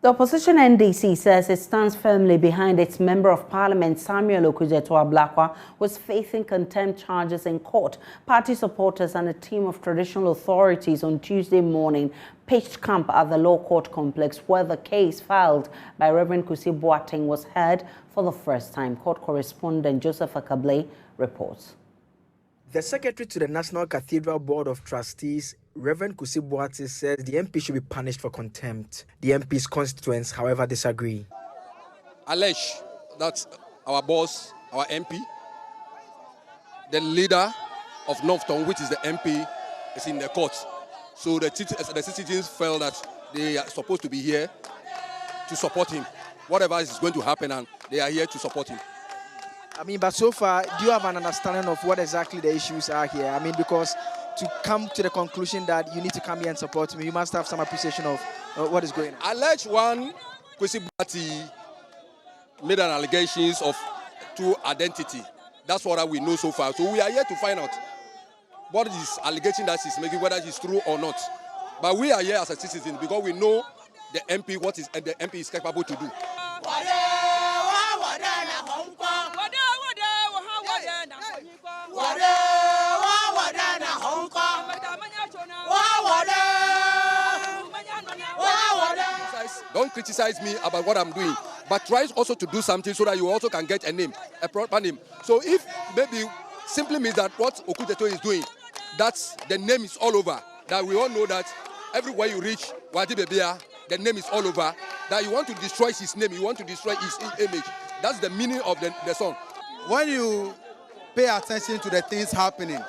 The opposition NDC says it stands firmly behind its Member of Parliament Samuel Okudzeto Ablakwa, who is facing contempt charges in court. Party supporters and a team of traditional authorities on Tuesday morning pitched camp at the Law Court complex, where the case filed by Reverend Kusi Boateng was heard for the first time. Court correspondent Joseph Akable reports. The Secretary to the National Cathedral Board of Trustees, Reverend Kusi Boateng, says the MP should be punished for contempt. The MP's constituents, however, disagree. Allege that our boss, our MP, the leader of Northtown, which is the MP, is in the court. So the citizens felt that they are supposed to be here to support him. Whatever is going to happen, and they are here to support him. But so far, do you have an understanding of what exactly the issues are here? Because to come to the conclusion that you need to come here and support me, you must have some appreciation of what is going on. Alleged one, Kusi Boateng made an allegations of true identity. That's what we know so far. So we are here to find out what is allegation that she's making, whether it's true or not. But we are here as a citizen because we know the MP, what is the MP is capable to do. Don't criticize me about what I'm doing, but try also to do something so that you also can get a name, a proper name. So if maybe simply means that what Okudzeto is doing, that's the name is all over, that we all know that everywhere you reach, the name is all over, that you want to destroy his name, you want to destroy his image. That's the meaning of the song. When you pay attention to the things happening,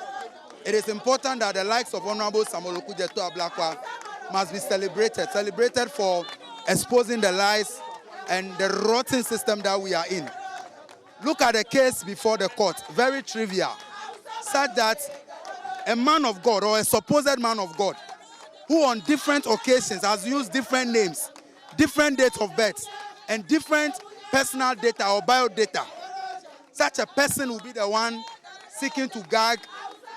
it is important that the likes of Honorable Samuel Okudzeto Ablakwa must be celebrated for exposing the lies and the rotten system that we are in. Look at the case before the court, very trivial, such that a man of God or a supposed man of God who on different occasions has used different names, different dates of birth, and different personal data or biodata, such a person will be the one seeking to gag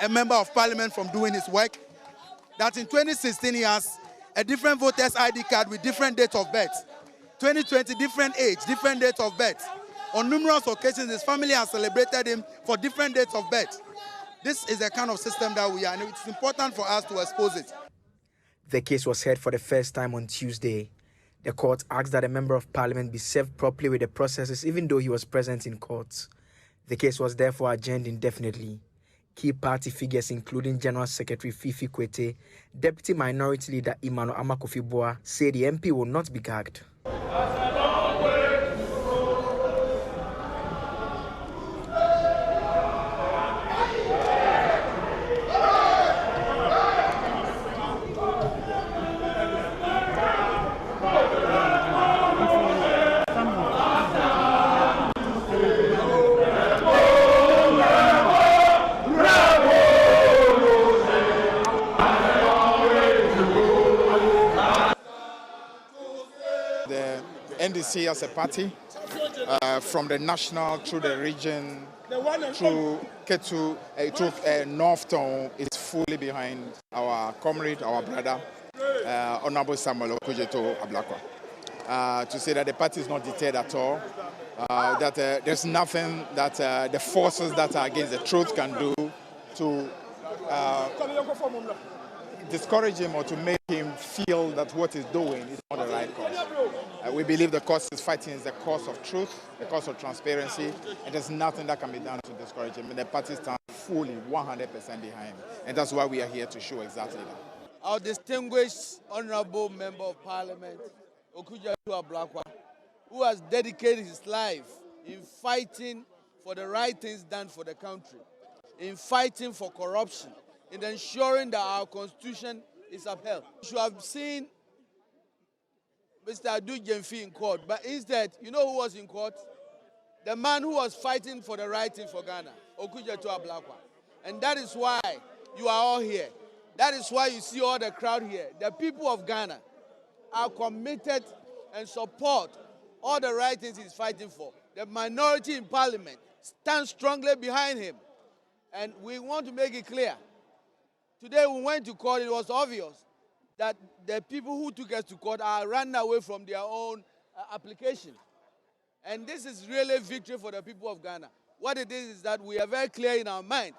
a member of parliament from doing his work. That in 2016 he has a different voter's ID card with different date of birth. 2020, different age, different date of birth. On numerous occasions, his family has celebrated him for different dates of birth. This is the kind of system that we are, and it's important for us to expose it. The case was heard for the first time on Tuesday. The court asked that a member of parliament be served properly with the processes, even though he was present in court. The case was therefore adjourned indefinitely. Key party figures, including General Secretary Fifi Kwete, Deputy Minority Leader Ibrahim Amakofiboa, say the MP will not be gagged. NDC as a party, from the national through the region, through Ketu, through Northtown, is fully behind our comrade, our brother, Honorable Samuel Okudzeto Ablakwa. To say that the party is not deterred at all, that there's nothing that the forces that are against the truth can do to discourage him or to make him feel that what he's doing is not the right cause. We believe the cause he's fighting is the cause of truth, the cause of transparency, and there's nothing that can be done to discourage him. And the party stands fully 100% behind him. And that's why we are here to show exactly that. Our distinguished Honorable Member of Parliament, Okudzeto Ablakwa, who has dedicated his life in fighting for the right things done for the country, in fighting for corruption, in ensuring that our constitution is upheld. You should have seen Mr. Adu Jemfi in court, but instead, you know who was in court? The man who was fighting for the right thing for Ghana, Okudzeto Ablakwa. And that is why you are all here. That is why you see all the crowd here. The people of Ghana are committed and support all the right things he's fighting for. The minority in parliament stands strongly behind him. And we want to make it clear. Today we went to court, it was obvious that the people who took us to court are running away from their own application. And this is really a victory for the people of Ghana. What it is that we are very clear in our mind.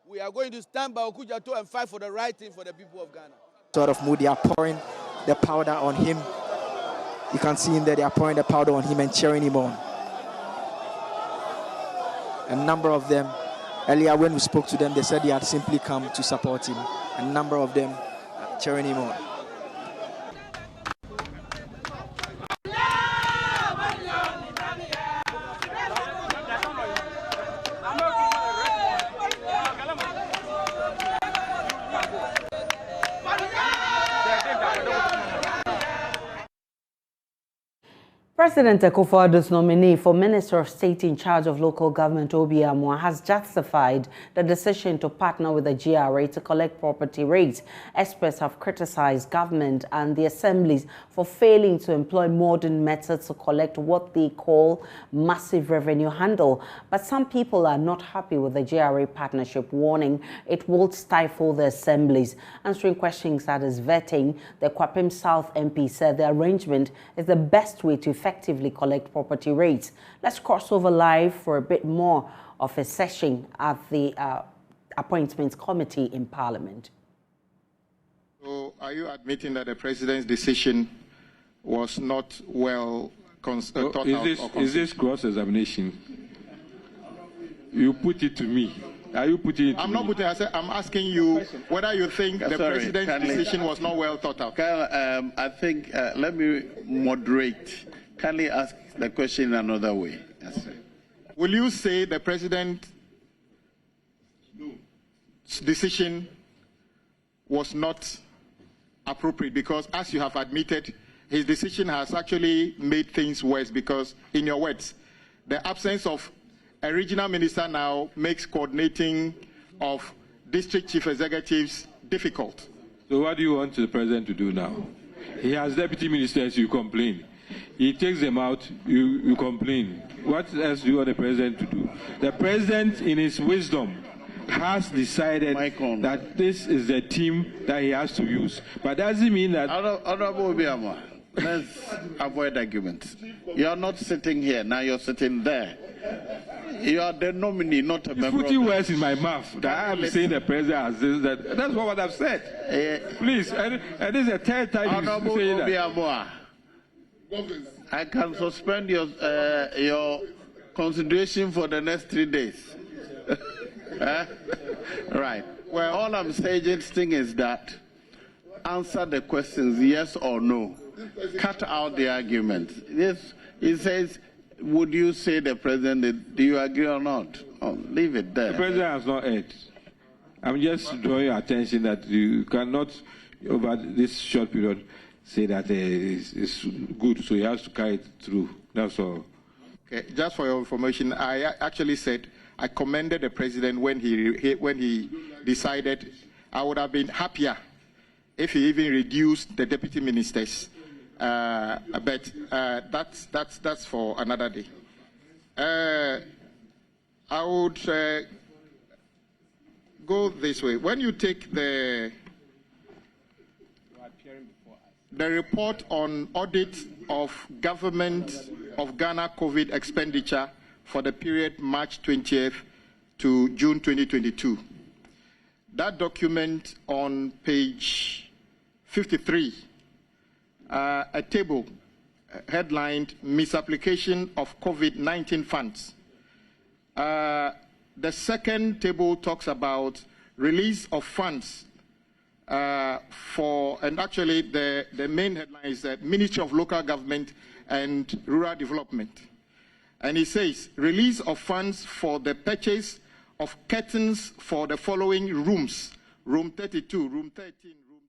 We are going to stand by Okudzeto and fight for the right thing for the people of Ghana. Sort of mood, they are pouring the powder on him. You can see him there, they are pouring the powder on him and cheering him on. A number of them, earlier when we spoke to them, they said they had simply come to support him. A number of them cheering him on. President Akufo-Addo's nominee for Minister of State in charge of local government, Obi Amoah, has justified the decision to partner with the GRA to collect property rates. Experts have criticized government and the assemblies for failing to employ modern methods to collect what they call massive revenue handle. But some people are not happy with the GRA partnership, warning it will stifle the assemblies. Answering questions at his vetting, the Kwapim South MP said the arrangement is the best way to effectively collect property rates. Let's cross over live for a bit more of a session at the Appointments Committee in Parliament. So are you admitting that the President's decision was not well thought out? Is this cross-examination? You put it to me. Are you putting it to I'm me? not putting it. I'm asking you whether you think the President's decision was not well thought out. I think, let me moderate. Kindly ask the question in another way. Yes. Will you say the President's decision was not appropriate? Because as you have admitted, his decision has actually made things worse because, in your words, the absence of a regional minister now makes coordinating of district chief executives difficult. So what do you want the President to do now? He has deputy ministers, you complain. He takes them out, you complain. What else do you want the President to do? The President, in his wisdom, has decided that this is the team that he has to use. But doesn't mean that... Honorable Obi Amoah, let's avoid arguments. You are not sitting here, now you're sitting there. You are the nominee, not a member. Putting words in my mouth that I am saying the President has this, that. That's what I've said. Please, and this is the third time Honorable you say Obi that. Amoah, I can suspend your consideration for the next 3 days. Right. Well, all I'm suggesting is that answer the questions yes or no. Cut out the arguments. Yes, he says, would you say the President, do you agree or not? Oh, leave it there. The President has not heard. I'm just drawing your attention that you cannot, over this short period, say that it's good, so he has to carry it through. That's all. Okay, just for your information, I actually said I commended the President when he decided. I would have been happier if he even reduced the deputy ministers. But that's for another day. I would go this way. When you take the report on audit of government of Ghana COVID expenditure for the period March 20th to June 2022, that document on page 53, a table headlined Misapplication of COVID-19 Funds. The second table talks about release of funds and actually the main headline is the Ministry of Local Government and Rural Development. And it says, release of funds for the purchase of curtains for the following rooms: room 32, room 13, room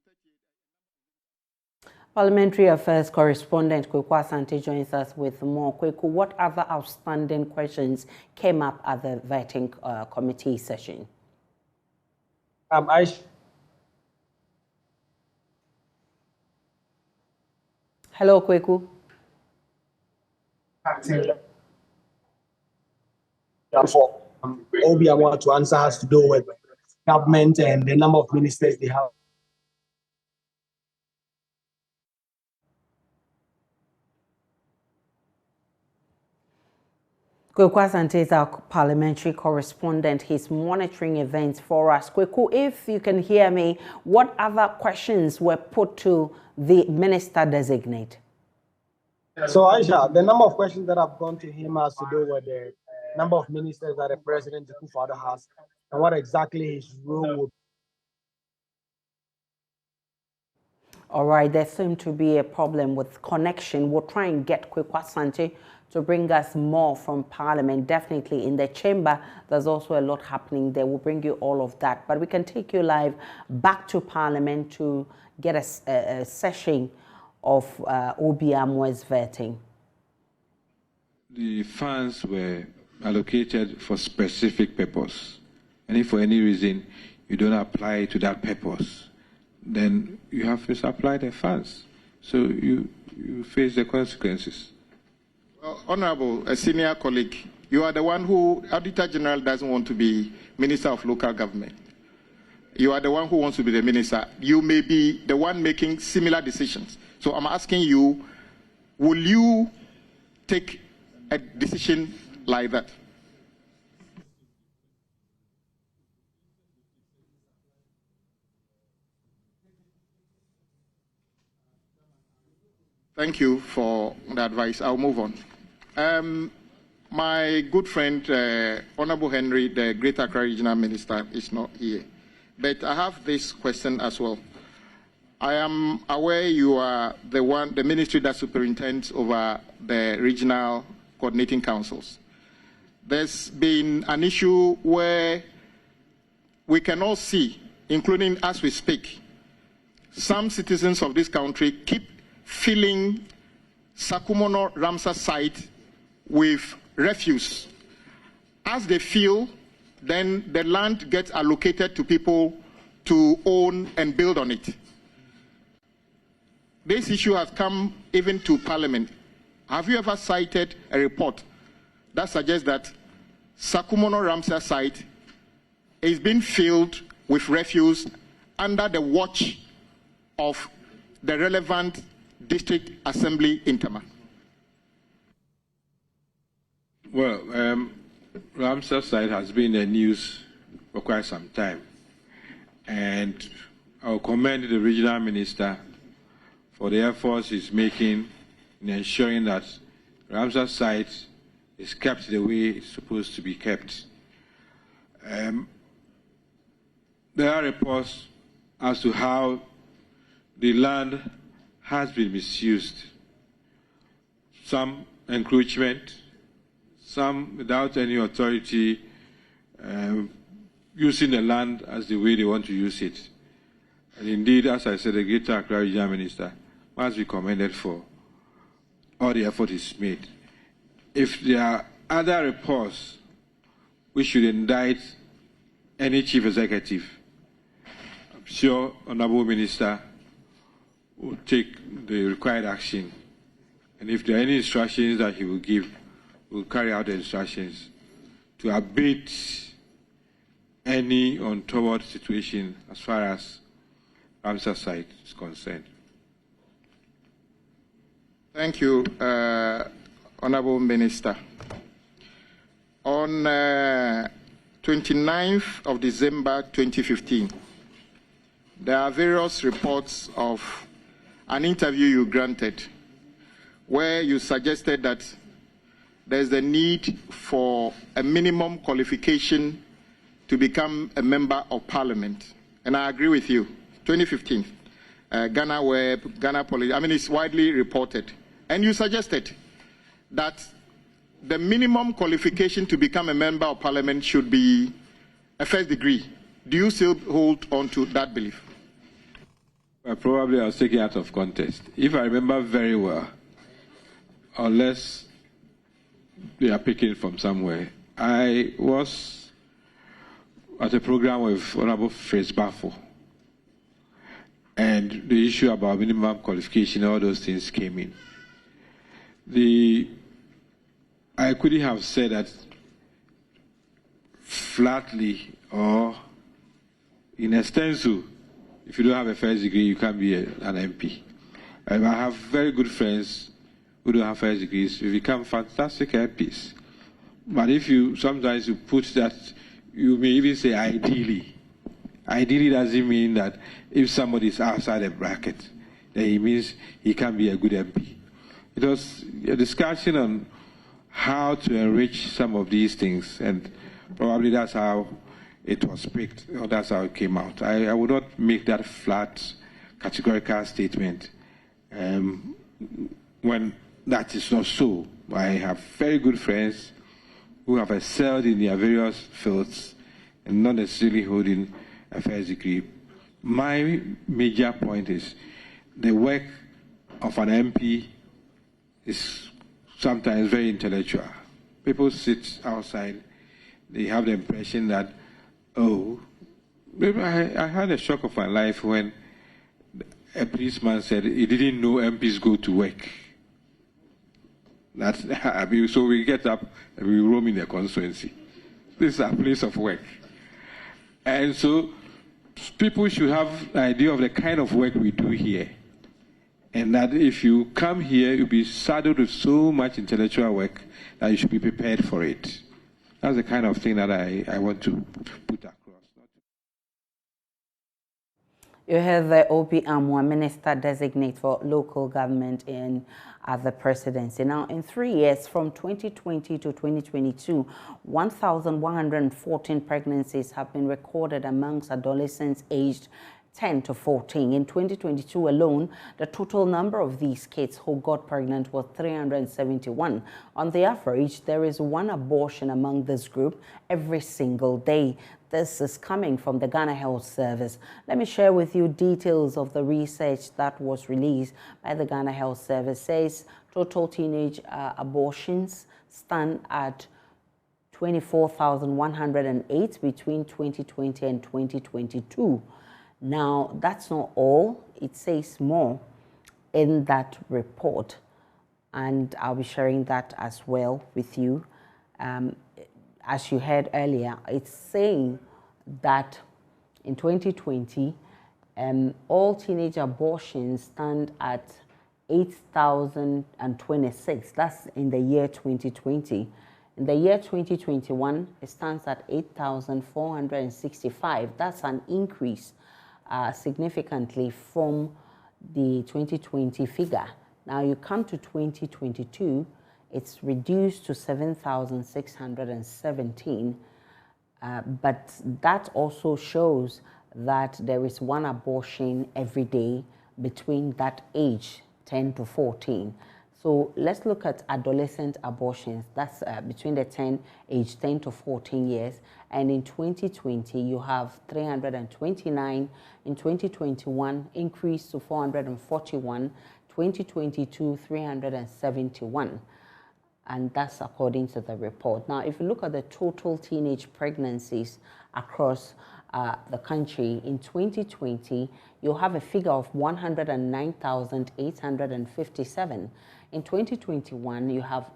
38. Parliamentary Affairs correspondent Kweku Asante joins us with more. Kweku, what other outstanding questions came up at the vetting committee session? Aisha. Hello, Kweku. For Obi Amoah to answer has to do with government and the number of ministers they have. Kweku Asante is our parliamentary correspondent. He's monitoring events for us. Kweku, if you can hear me, what other questions were put to the minister designate? So, Aisha, the number of questions that have gone to him has to do with the number of ministers that the President Akufo-Addo has and what exactly his role will be. All right, there seemed to be a problem with connection. We'll try and get Kweku Asante to bring us more from Parliament. Definitely in the chamber, there's also a lot happening there. We'll bring you all of that. But we can take you live back to Parliament to get a session of Obi Amoah's vetting. The funds were allocated for specific purpose. And if for any reason you don't apply to that purpose, then you have to supply the funds. So you face the consequences. Honorable, a senior colleague, you are the one who, Auditor General doesn't want to be Minister of Local Government. You are the one who wants to be the minister. You may be the one making similar decisions. So I'm asking you, will you take a decision like that? Thank you for the advice. I'll move on. My good friend, Honorable Henry, the Greater Accra Regional Minister, is not here. But I have this question as well. I am aware you are the ministry that superintends over the regional coordinating councils. There's been an issue where we can all see, including as we speak, some citizens of this country keep filling Sakumono Ramsar site with refuse. As they fill, then the land gets allocated to people to own and build on it. This issue has come even to Parliament. Have you ever cited a report that suggests that Sakumono Ramsar site is being filled with refuse under the watch of the relevant district assembly in Tema? Well, Ramsar site has been in the news for quite some time. And I'll commend the regional minister for the efforts he's making in ensuring that Ramsar site is kept the way it's supposed to be kept. There are reports as to how the land has been misused. Some encroachment, some without any authority using the land as the way they want to use it. And indeed, as I said, the Greater Accra Regional Minister must be commended for all the effort is made. If there are other reports which should indict any chief executive, I'm sure Honorable Minister will take the required action. And if there are any instructions that he will give, we'll carry out the instructions to abate any untoward situation as far as Ramsar site is concerned. Thank you, Honorable Minister. On 29th of December 2015, there are various reports of an interview you granted where you suggested that there's the need for a minimum qualification to become a member of Parliament. And I agree with you. 2015, Ghana Web, Ghana Police, I mean, it's widely reported. And you suggested that the minimum qualification to become a member of Parliament should be a first degree. Do you still hold on to that belief? Well, probably I was taken out of context. If I remember very well, unless they are picking from somewhere, I was at a program with Honorable Fritz Bafo, and the issue about minimum qualification, all those things came in. I couldn't have said that flatly or in extenso, if you don't have a first degree, you can't be an MP. I have very good friends who don't have first degrees. We become fantastic MPs. But if you sometimes you put that, you may even say ideally. Ideally doesn't mean that if somebody is outside the bracket, then it means he can't be a good MP. It was a discussion on how to enrich some of these things, and probably that's how it was picked, or that's how it came out. I would not make that flat, categorical statement when that is not so. I have very good friends who have excelled in their various fields and not necessarily holding a first degree. My major point is the work of an MP is sometimes very intellectual. People sit outside, they have the impression that, oh, I had a shock of my life when a policeman said he didn't know MPs go to work. That's, so we get up and we roam in the constituency. This is a place of work. And so people should have an idea of the kind of work we do here. And that if you come here, you'll be saddled with so much intellectual work that you should be prepared for it. That's the kind of thing that I want to put across. You have the Obi Amoah, Minister Designate for Local Government in the presidency. Now, in 3 years, from 2020 to 2022, 1,114 pregnancies have been recorded amongst adolescents aged 10 to 14. In 2022 alone, the total number of these kids who got pregnant was 371. On the average, there is one abortion among this group every single day. This is coming from the Ghana Health Service. Let me share with you details of the research that was released by the Ghana Health Service. It says total teenage abortions stand at 24,108 between 2020 and 2022. Now, that's not all. It says more in that report, and I'll be sharing that as well with you. As you heard earlier, it's saying that in 2020, all teenage abortions stand at 8,026. That's in the year 2020. In the year 2021, it stands at 8,465. That's an increase significantly from the 2020 figure. Now you come to 2022, it's reduced to 7,617, but that also shows that there is one abortion every day between that age, 10 to 14. So let's look at adolescent abortions. That's between the age 10 to 14 years. And in 2020, you have 329. In 2021, increased to 441. 2022, 371. And that's according to the report. Now, if you look at the total teenage pregnancies across the country, in 2020, you have a figure of 109,857. In 2021, you have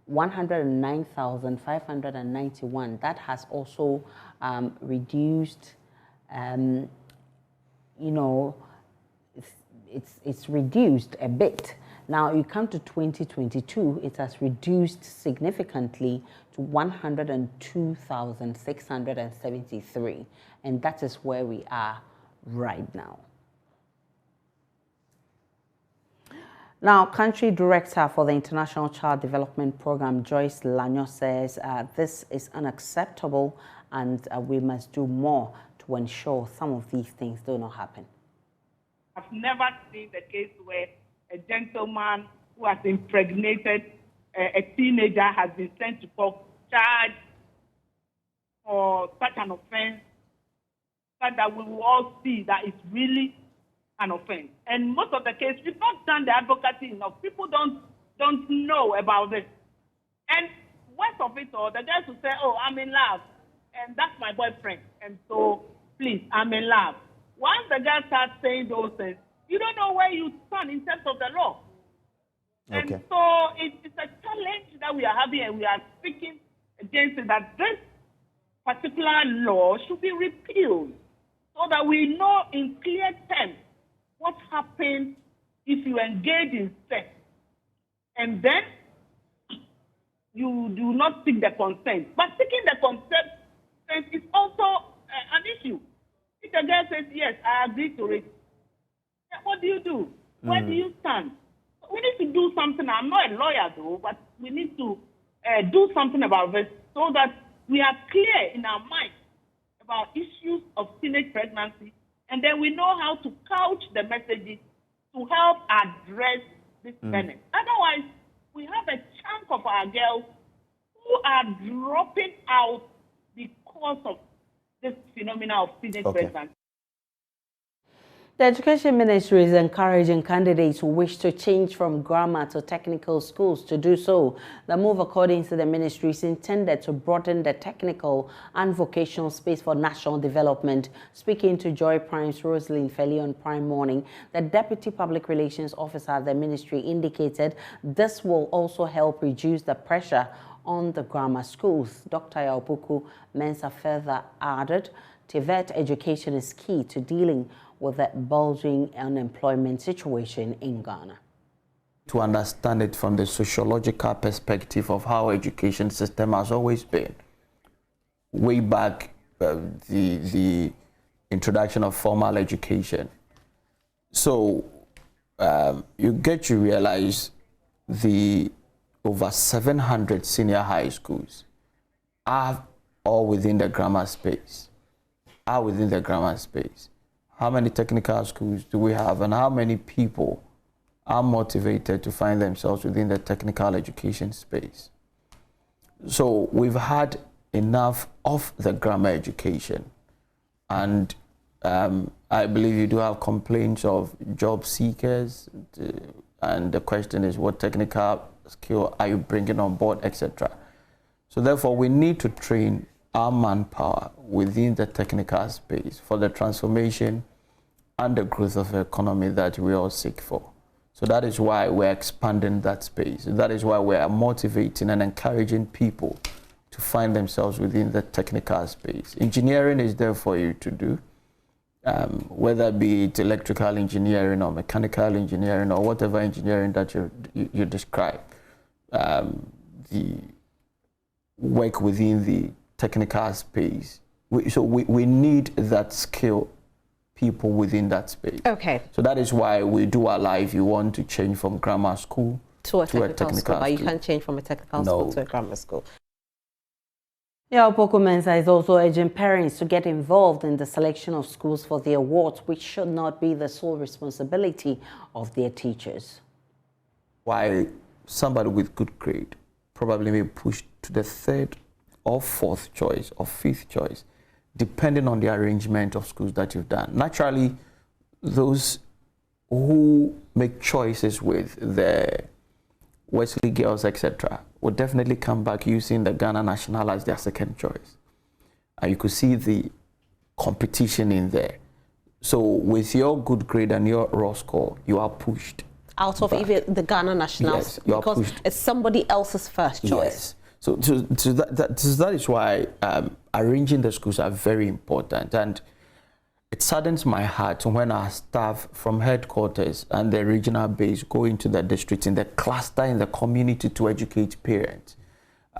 109,591. That has also reduced, you know, it's reduced a bit. Now you come to 2022, it has reduced significantly to 102,673. And that is where we are right now. Now, Country Director for the International Child Development Program, Joyce Lanyo, says this is unacceptable and we must do more to ensure some of these things do not happen. I've never seen the case where a gentleman who has impregnated a teenager has been sent to court, charged for such an offense, but that we will all see that it's really an offense. And most of the cases, we've not done the advocacy enough. People don't know about this. And worst of it all, the guys will say, oh, I'm in love, and that's my boyfriend. And so, please, I'm in love. Once the guy starts saying those things, you don't know where you stand in terms of the law. Okay. And so it's a challenge that we are having, and we are speaking against it, that this particular law should be repealed so that we know in clear terms what happens if you engage in sex. And then you do not seek the consent. But seeking the consent is also an issue. If a girl says, yes, I agree to it, what do you do? Where do you stand? We need to do something. I'm not a lawyer, though, but we need to do something about this so that we are clear in our minds about issues of teenage pregnancy, and then we know how to couch the messages to help address this menace. Otherwise, we have a chunk of our girls who are dropping out because of this phenomenon of teenage pregnancy. The Education Ministry is encouraging candidates who wish to change from grammar to technical schools to do so. The move, according to the ministry, is intended to broaden the technical and vocational space for national development. Speaking to Joy Prime's Rosalind Feli on Prime Morning, the Deputy Public Relations Officer at the ministry indicated this will also help reduce the pressure on the grammar schools. Dr. Yaopuku Mensah further added, TVET education is key to dealing with the bulging unemployment situation in Ghana. To understand it from the sociological perspective of how education system has always been. Way back, the introduction of formal education. So you get to realize the over 700 senior high schools are all within the grammar space. How many technical schools do we have, and how many people are motivated to find themselves within the technical education space? So we've had enough of the grammar education, and I believe you do have complaints of job seekers, and the question is, what technical skill are you bringing on board, etc. So therefore, we need to train our manpower within the technical space for the transformation and the growth of the economy that we all seek for. So that is why we're expanding that space. That is why we're motivating and encouraging people to find themselves within the technical space. Engineering is there for you to do, whether be it electrical engineering or mechanical engineering or whatever engineering that you describe. The work within the technical space. So we need that skill people within that space. Okay. So that is why we do allow if you want to change from grammar school to a technical school. But you can't change from a technical school to a grammar school. Yaopuku Mensah is also urging parents to get involved in the selection of schools for the awards, which should not be the sole responsibility of their teachers. While somebody with good grade probably may push to the third or fourth choice or fifth choice, depending on the arrangement of schools that you've done. Naturally, those who make choices with the Wesley girls, etc., will definitely come back using the Ghana National as their second choice. And you could see the competition in there. So with your good grade and your raw score, you are pushed out of even the Ghana National, yes, because it's somebody else's first choice. Yes. So that is why arranging the schools are very important. And it saddens my heart when our staff from headquarters and the regional base go into the district, in the cluster, in the community to educate parents.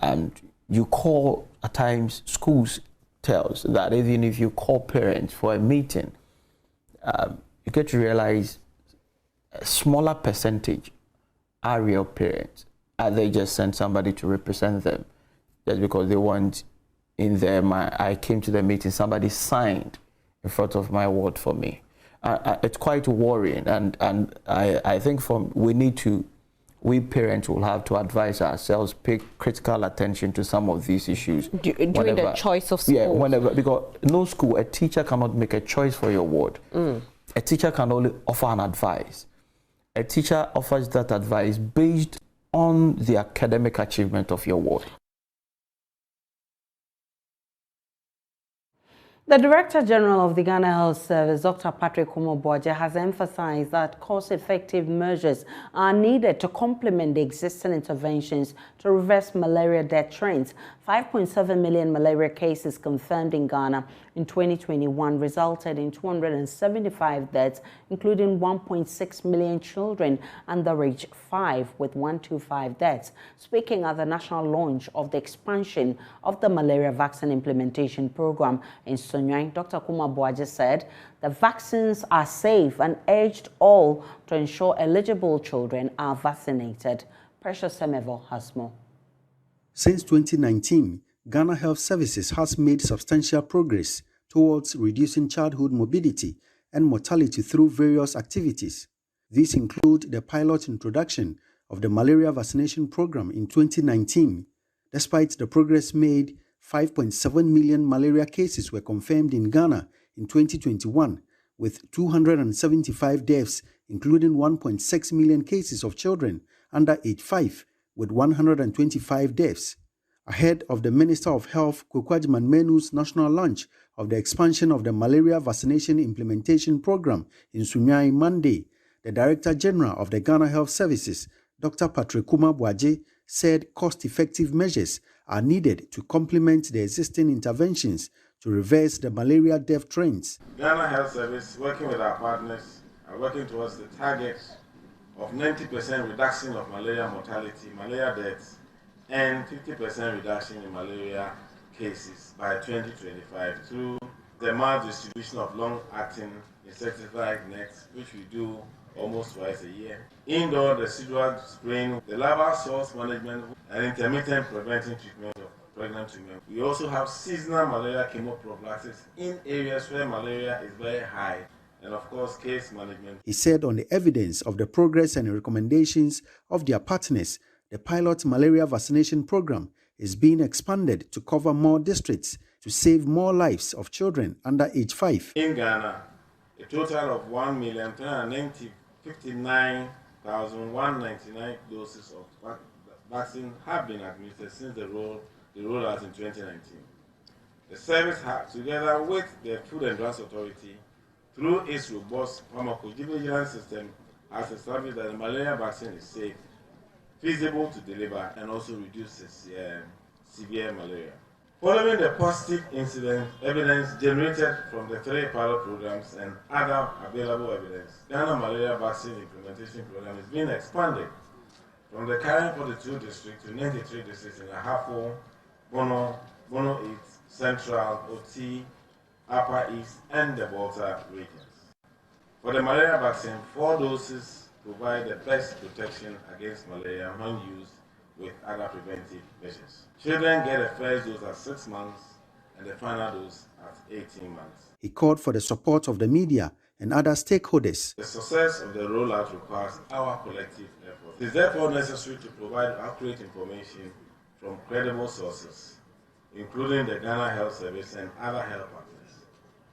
And you call, at times, schools tells that even if you call parents for a meeting, you get to realize a smaller percentage are real parents. They just send somebody to represent them just because they want in there. I came to the meeting, somebody signed in front of my ward for me. It's quite worrying, and I think we parents will have to advise ourselves, pay critical attention to some of these issues. During the choice of schools? Yeah, whenever, because no school, a teacher cannot make a choice for your ward. A teacher can only offer an advice. A teacher offers that advice based on the academic achievement of your ward. The Director General of the Ghana Health Service, Dr. Patrick Omoboaje, has emphasized that cost-effective measures are needed to complement the existing interventions to reverse malaria death trends. 5.7 million malaria cases confirmed in Ghana in 2021 resulted in 275 deaths, including 1.6 million children under age 5, with 125 deaths. Speaking at the national launch of the expansion of the Malaria Vaccine Implementation Program in Sunyani, Dr. Kuma Boaje said the vaccines are safe and urged all to ensure eligible children are vaccinated. Precious Semevo has more. Since 2019, Ghana Health Services has made substantial progress towards reducing childhood morbidity and mortality through various activities. These include the pilot introduction of the malaria vaccination program in 2019. Despite the progress made, 5.7 million malaria cases were confirmed in Ghana in 2021, with 275 deaths, including 1.6 million cases of children under age 5, with 125 deaths. Ahead of the Minister of Health, Kwekwajiman Menu's national launch of the expansion of the Malaria Vaccination Implementation Program in Sunyani Monday, the Director General of the Ghana Health Services, Dr. Patrick Kuma Boaje, said cost-effective measures are needed to complement the existing interventions to reverse the malaria death trends. Ghana Health Service, working with our partners, are working towards the target of 90% reduction of malaria mortality, malaria deaths, and 50% reduction in malaria cases by 2025 through the mass distribution of long-acting insecticide nets, which we do almost twice a year, indoor residual spraying, the larval source management, and intermittent preventive treatment of pregnant women. We also have seasonal malaria chemoprophylaxis in areas where malaria is very high, and of course, case management. He said on the evidence of the progress and recommendations of their partners, the pilot malaria vaccination program is being expanded to cover more districts to save more lives of children under age 5. In Ghana, a total of 1,359,199 doses of vaccine have been administered since the rollout in 2019. The service has, together with the Food and Drugs Authority, through its robust pharmacovigilance system, has established that the malaria vaccine is safe, feasible to deliver, and also reduces severe malaria. Following the positive incident evidence generated from the 3 pilot programs and other available evidence, Ghana Malaria Vaccine Implementation Program is being expanded from the current 42 districts to 93 districts in Ahafo, Bono East, Central, Oti, Upper East, and the Volta regions. For the malaria vaccine, 4 doses provide the best protection against malaria when used with other preventive measures. Children get the first dose at 6 months and the final dose at 18 months. He called for the support of the media and other stakeholders. The success of the rollout requires our collective effort. It is therefore necessary to provide accurate information from credible sources, including the Ghana Health Service and other health partners.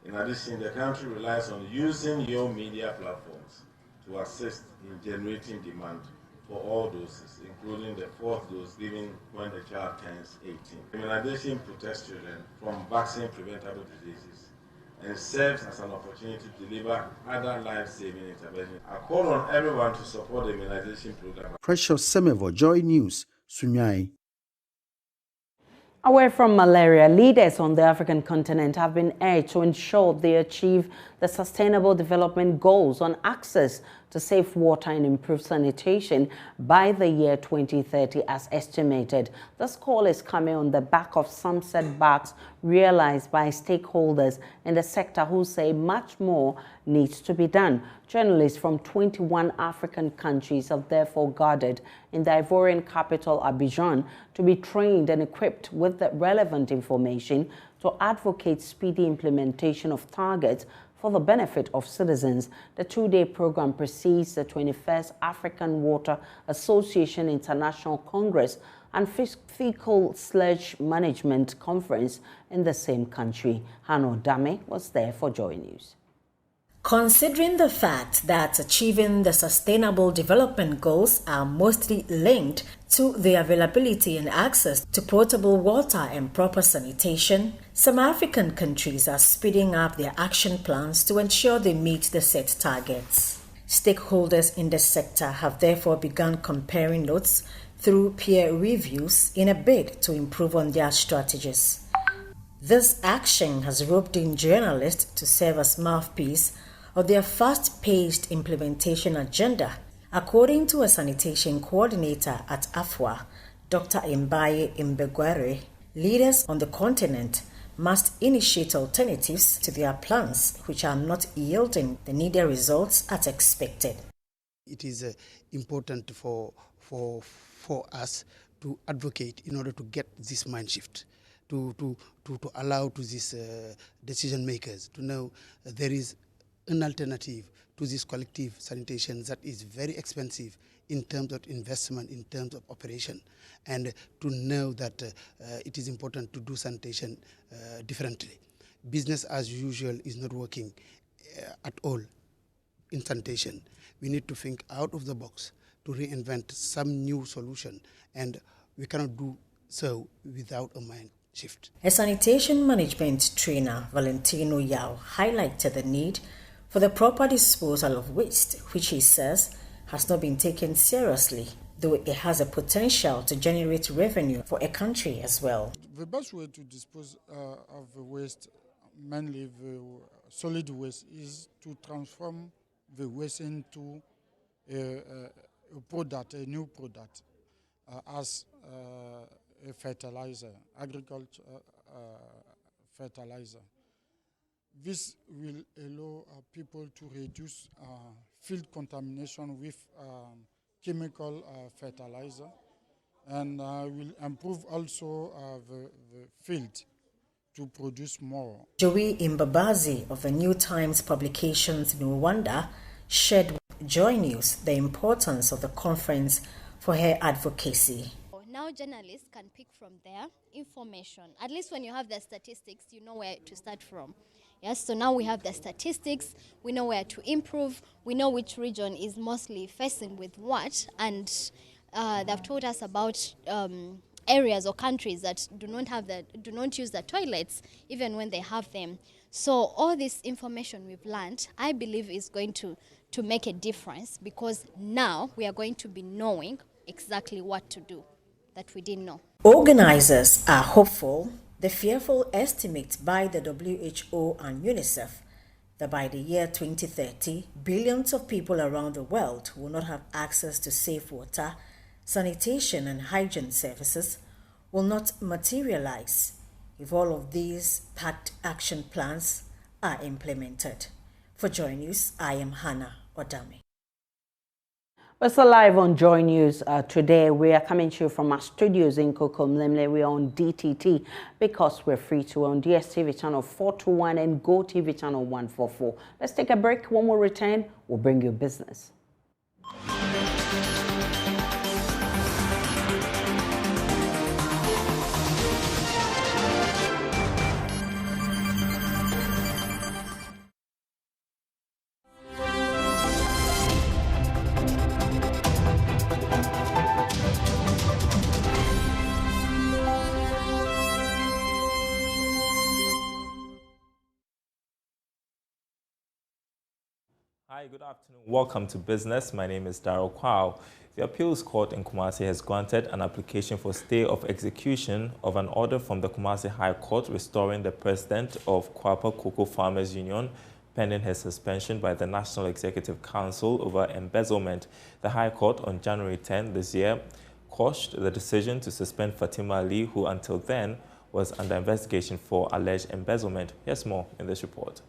In addition, the country relies on using your media platforms to assist in generating demand for all doses, including the 4th dose given when the child turns 18. Immunization protects children from vaccine-preventable diseases and serves as an opportunity to deliver other life-saving interventions. I call on everyone to support the immunization program. Precious Semevo, JoyNews, Sunyani. Away from malaria, leaders on the African continent have been urged to ensure they achieve the Sustainable Development Goals on access to safe water and improved sanitation by the year 2030 as estimated. This call is coming on the back of some setbacks realized by stakeholders in the sector who say much more needs to be done. Journalists from 21 African countries have therefore gathered in the Ivorian capital Abidjan to be trained and equipped with the relevant information to advocate speedy implementation of targets for the benefit of citizens. The 2-day program precedes the 21st African Water Association International Congress and Fecal Sludge Management Conference in the same country. Hano Dame was there for JoyNews. Considering the fact that achieving the Sustainable Development Goals are mostly linked to the availability and access to potable water and proper sanitation, some African countries are speeding up their action plans to ensure they meet the set targets. Stakeholders in the sector have therefore begun comparing notes, through peer reviews in a bid to improve on their strategies. This action has roped in journalists to serve as mouthpiece of their fast-paced implementation agenda. According to a sanitation coordinator at AFWA, Dr. Mbaye Mbegware, leaders on the continent must initiate alternatives to their plans, which are not yielding the needed results as expected. It is important for us to advocate in order to get this mind shift, to allow to these decision makers to know there is an alternative to this collective sanitation that is very expensive in terms of investment, in terms of operation, and to know that it is important to do sanitation differently. Business as usual is not working at all in sanitation. We need to think out of the box to reinvent some new solution, and we cannot do so without a mind shift. A sanitation management trainer, Valentino Yao, highlighted the need for the proper disposal of waste, which he says has not been taken seriously, though it has a potential to generate revenue for a country as well. The best way to dispose of the waste, mainly the solid waste, is to transform the waste into a product, a new product, as a fertilizer, agriculture fertilizer. This will allow people to reduce field contamination with chemical fertilizer, and will improve also the field to produce more. Joey Imbabazi of the New Times publications in Rwanda shared with JoyNews the importance of the conference for her advocacy. Now journalists can pick from their information. At least when you have the statistics, you know where to start from. Yes, so now we have the statistics, we know where to improve, we know which region is mostly facing with what, and they've told us about areas or countries that do not use the toilets even when they have them. So all this information we've learned, I believe, is going to make a difference, because now we are going to be knowing exactly what to do that we didn't know. Organizers are hopeful the fearful estimate by the WHO and UNICEF that by the year 2030, billions of people around the world will not have access to safe water, sanitation and hygiene services will not materialize if all of these packed action plans are implemented. For JoyNews, I am Hannah Odame. We're still live on JoyNews today. We are coming to you from our studios in Kokomlemle. We are on DTT because we're free to on DSTV channel 421 and GoTV channel 144. Let's take a break. When we return, we'll bring you business. Hi, good afternoon. Welcome to Business. My name is Darryl Kwao. The Appeals Court in Kumasi has granted an application for stay of execution of an order from the Kumasi High Court restoring the president of Kwapa Cocoa Farmers Union pending his suspension by the National Executive Council over embezzlement. The High Court on January 10 this year quashed the decision to suspend Fatima Ali, who until then was under investigation for alleged embezzlement. Here's more in this report.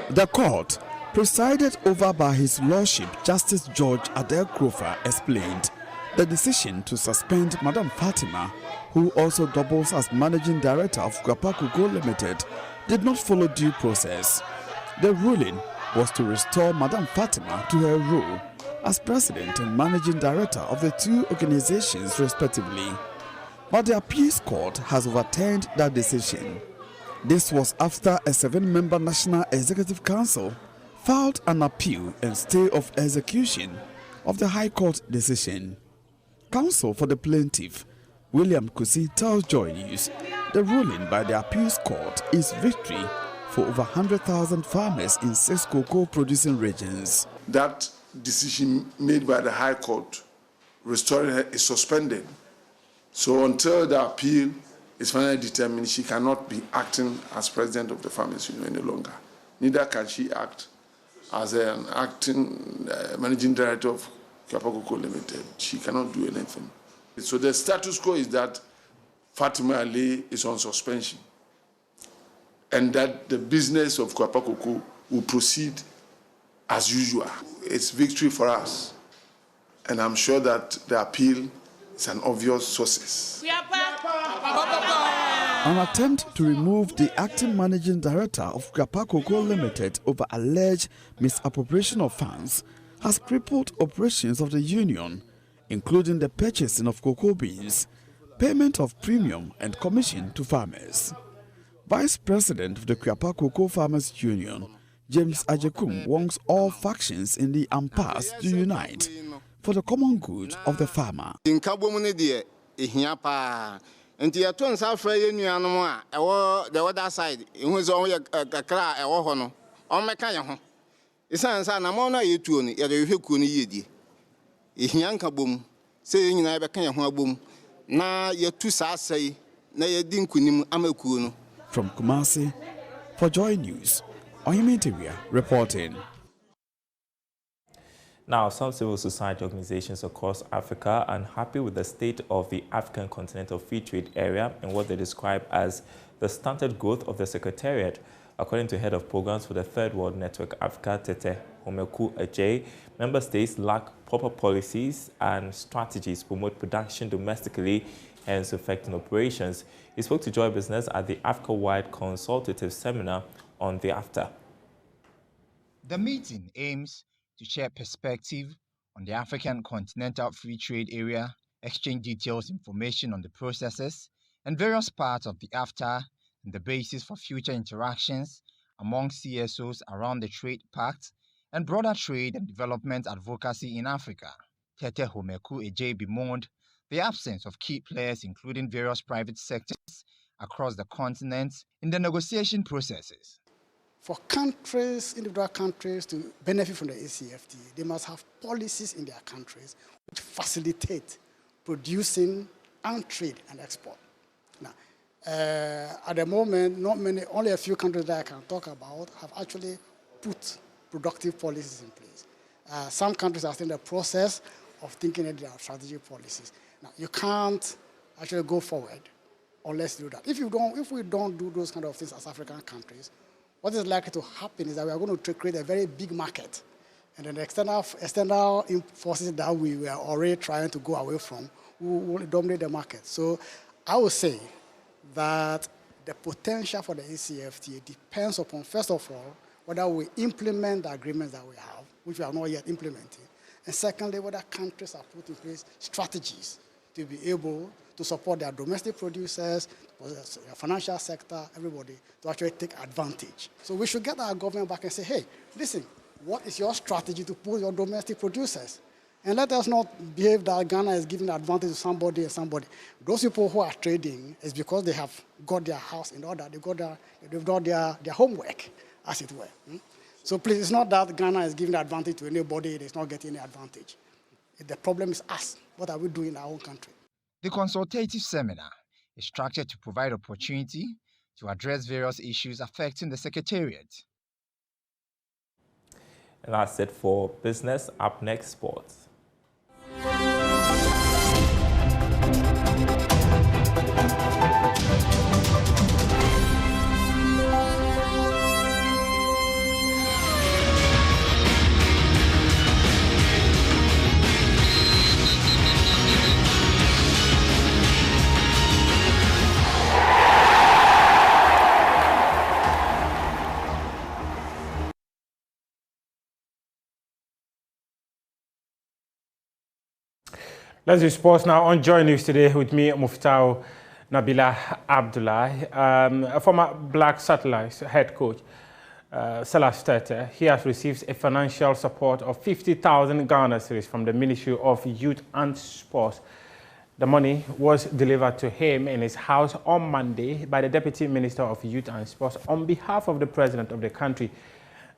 The court, presided over by His Lordship Justice George Adair Crofer, explained the decision to suspend Madam Fatima, who also doubles as Managing Director of Kwapakugo Limited, did not follow due process. The ruling was to restore Madam Fatima to her role as President and Managing Director of the two organizations respectively. But the Appeals Court has overturned that decision. This was after a 7-member National Executive Council filed an appeal and stay of execution of the High Court decision. Counsel for the plaintiff, William Kusi, tells JoyNews the ruling by the Appeals Court is victory for over 100,000 farmers in 6 cocoa producing regions. That decision made by the High Court restoring her is suspended. So until the appeal is finally determined, she cannot be acting as president of the Farmers Union any longer. Neither can she act as an acting managing director of Kwapa Cocoa Limited. She cannot do anything. So the status quo is that Fatima Ali is on suspension and that the business of Kwapa Cocoa will proceed as usual. It's victory for us. And I'm sure that the appeal is an obvious success. An attempt to remove the acting managing director of Kwapa Cocoa Limited over alleged misappropriation of funds has crippled operations of the union, including the purchasing of cocoa beans, payment of premium and commission to farmers. Vice President of the Kwapa Cocoa Farmers Union, James Ajekum, wants all factions in the impasse to unite for the common good of the farmer. Nti ya to nsa fra ye nuanom a ewo the other side ihu ze on ye kakra ewo ho no on meka ye ho isan nsa na mo na ye tuo ni ye de hweku ni ye die ehia nka bom se ye nyina be ka ye ho abom na ye tu sa asai na ye di nkunim amakuo no. From Kumasi, for Joy News, Midday reporting. Now, some civil society organizations across Africa are unhappy with the state of the African Continental Free Trade Area and what they describe as the stunted growth of the Secretariat. According to head of programs for the Third World Network Africa, Tete Homeku Ajay, member states lack proper policies and strategies to promote production domestically, hence affecting operations. He spoke to Joy Business at the Africa-wide consultative seminar on the AFTA. The meeting aims to share perspective on the African Continental Free Trade Area, exchange details, information on the processes and various parts of the AFTA and the basis for future interactions among CSOs around the Trade Pact and broader trade and development advocacy in Africa. Tete Homeku Ajay bemoaned the absence of key players, including various private sectors across the continent, in the negotiation processes. For countries, individual countries, to benefit from the ACFTA, they must have policies in their countries which facilitate producing and trade and export. Now, at the moment, not many, only a few countries that I can talk about have actually put productive policies in place. Some countries are still in the process of thinking of their strategic policies. Now, you can't actually go forward unless you do that. If we don't do those kind of things as African countries, what is likely to happen is that we are going to create a very big market. And then the external forces that we were already trying to go away from will dominate the market. So I would say that the potential for the ACFTA depends upon, first of all, whether we implement the agreements that we have, which we have not yet implemented. And secondly, whether countries have put in place strategies to be able to support their domestic producers, their financial sector, everybody, to actually take advantage. So we should get our government back and say, hey, listen, what is your strategy to pull your domestic producers? And let us not behave that Ghana is giving advantage to somebody and somebody. Those people who are trading is because they have got their house in order, they've got their homework, as it were. So please, it's not that Ghana is giving advantage to anybody, it is not getting any advantage. The problem is us. What are we doing in our own country? The consultative seminar is structured to provide opportunity to address various issues affecting the Secretariat. And that's it for business. Up next, sports. Let's do sports now on Joy News today with me, Muftau Nabila Abdullah, a former Black Satellites head coach, Salas Tete. He has received a financial support of 50,000 Ghana cedis from the Ministry of Youth and Sports. The money was delivered to him in his house on Monday by the Deputy Minister of Youth and Sports on behalf of the President of the country,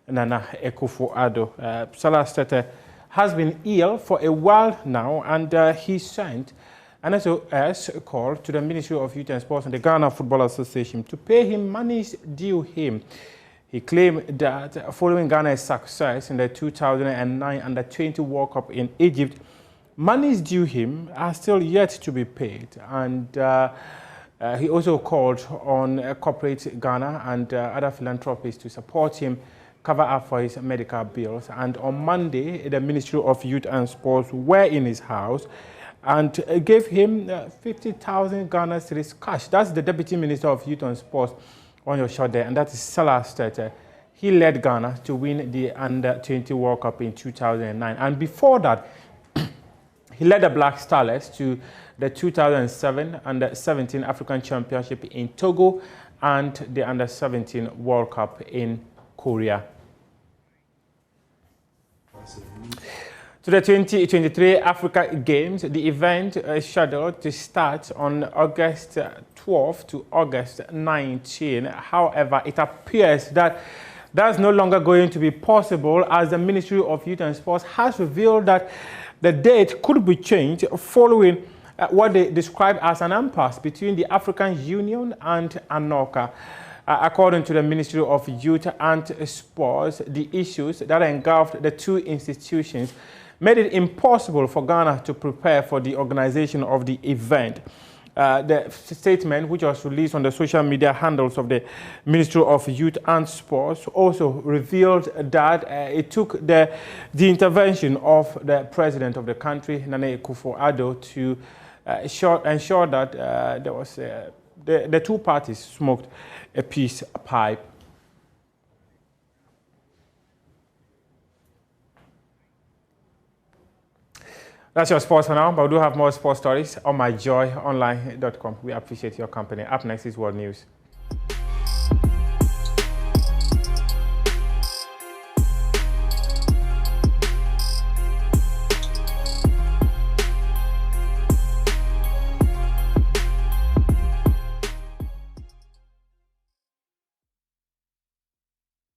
Nana Akufo-Addo. Salas Tete has been ill for a while now, and he sent an SOS call to the Ministry of Youth and Sports and the Ghana Football Association to pay him monies due him. He claimed that following Ghana's success in the 2009 Under-20 World Cup in Egypt, monies due him are still yet to be paid. And he also called on corporate Ghana and other philanthropists to support him, cover up for his medical bills. And on Monday, the Ministry of Youth and Sports were in his house and gave him 50,000 Ghana cedis cash. That's the Deputy Minister of Youth and Sports on your shot there, and that is Salah Stete. He led Ghana to win the Under-20 World Cup in 2009. And before that, he led the Black Starlets to the 2007 Under-17 African Championship in Togo and the Under-17 World Cup in Korea. To the 2023 Africa Games, the event is scheduled to start on August 12 to August 19. However, it appears that that's no longer going to be possible, as the Ministry of Youth and Sports has revealed that the date could be changed following what they describe as an impasse between the African Union and ANOCA. According to the Ministry of Youth and Sports, the issues that engulfed the two institutions made it impossible for Ghana to prepare for the organization of the event. The statement, which was released on the social media handles of the Ministry of Youth and Sports, also revealed that it took the intervention of the president of the country, Nana Akufo-Addo, to ensure that there was the two parties smoked a peace pipe. That's your sports for now, but we do have more sports stories on myjoyonline.com. We appreciate your company. Up next is World News.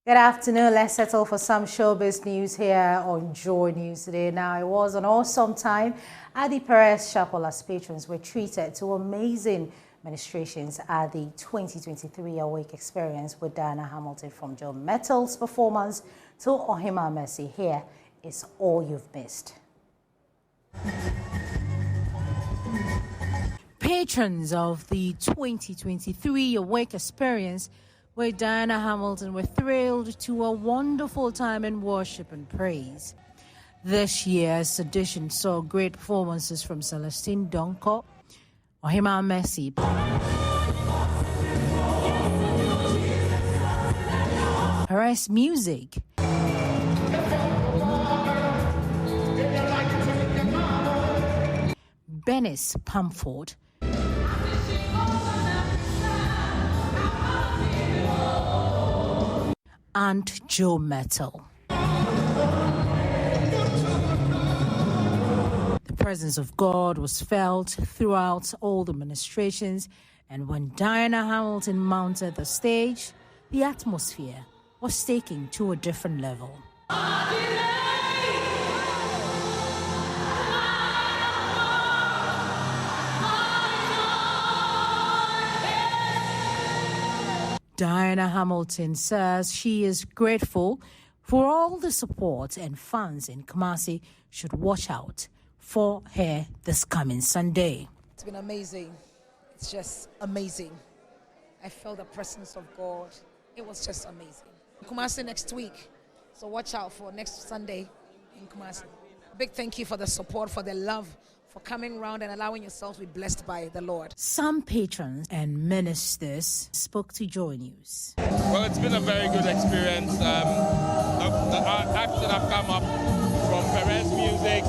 Good afternoon. Let's settle for some showbiz news here on Joy News today. Now, it was an awesome time at the Perez Chapel as patrons were treated to amazing ministrations at the 2023 Awake Experience with Diana Hamilton. From Joe Metals' performance to Ohima Mercy. Here is all you've missed. Patrons of the 2023 Awake Experience with Diana Hamilton were thrilled to a wonderful time in worship and praise. This year's edition saw great performances from Celestine Donko, Ohima Mercy, Perez Music, Benis Pamford, and Joe Metal. The presence of God was felt throughout all the ministrations, and when Diana Hamilton mounted the stage, the atmosphere was taken to a different level. Diana Hamilton says she is grateful for all the support, and fans in Kumasi should watch out for her this coming Sunday. It's been amazing. It's just amazing. I felt the presence of God. It was just amazing. Kumasi next week, so watch out for next Sunday in Kumasi. Big thank you for the support, for the love, for coming around and allowing yourself to be blessed by the Lord. Some patrons and ministers spoke to Joy News. Well, it's been a very good experience. The acts that have come up from Perez Music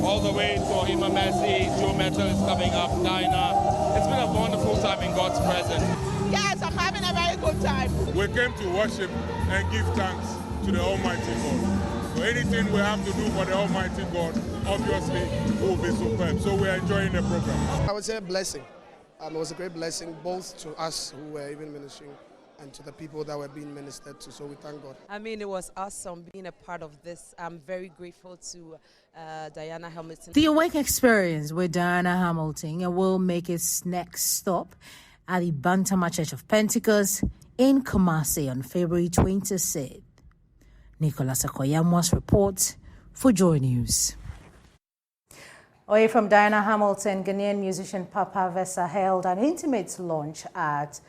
all the way to Ohima Mercy, Joe Metal is coming up, Dinah. It's been a wonderful time in God's presence. Yes, I'm having a very good time. We came to worship and give thanks to the Almighty God. So anything we have to do for the Almighty God, obviously, will be superb. So we are enjoying the program. I would say a blessing. It was a great blessing, both to us who were even ministering and to the people that were being ministered to. So we thank God. I mean, it was awesome being a part of this. I'm very grateful to Diana Hamilton. The Awake Experience with Diana Hamilton will make its next stop at the Bantama Church of Pentecost in Kumasi on February 26th. Nicholas Akoyamwas reports for Joy News. Away from Diana Hamilton, Ghanaian musician Papa Vesa held an intimate launch at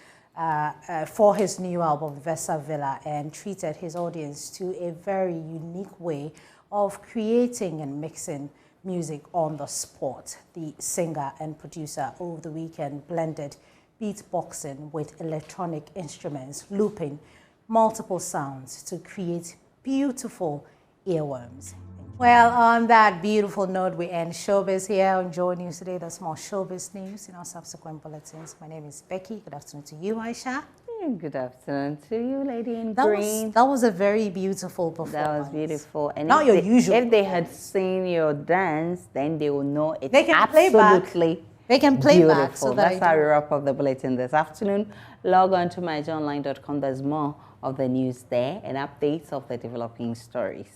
for his new album Vesa Villa and treated his audience to a very unique way of creating and mixing music on the spot. The singer and producer over the weekend blended beatboxing with electronic instruments, looping multiple sounds to create beautiful earworms. Well, on that beautiful note, we end Showbiz here on Joy News today. That's more Showbiz news in our subsequent bulletins. My name is Becky. Good afternoon to you, Aisha. Good afternoon to you, lady in green. That was a very beautiful performance. That was beautiful. And not your usual. If they had seen your dance, then they will know it's they can absolutely play back. They can play beautiful. back. So that's how we wrap up the bulletin this afternoon. Log on to myjoyonline.com. There's more of the news there and updates of the developing stories.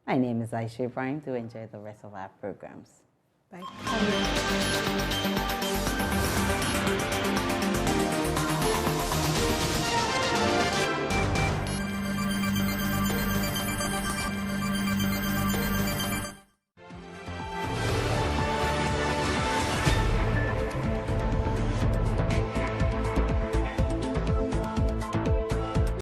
My name is Aisha Ibrahim. Do enjoy the rest of our programs. Bye.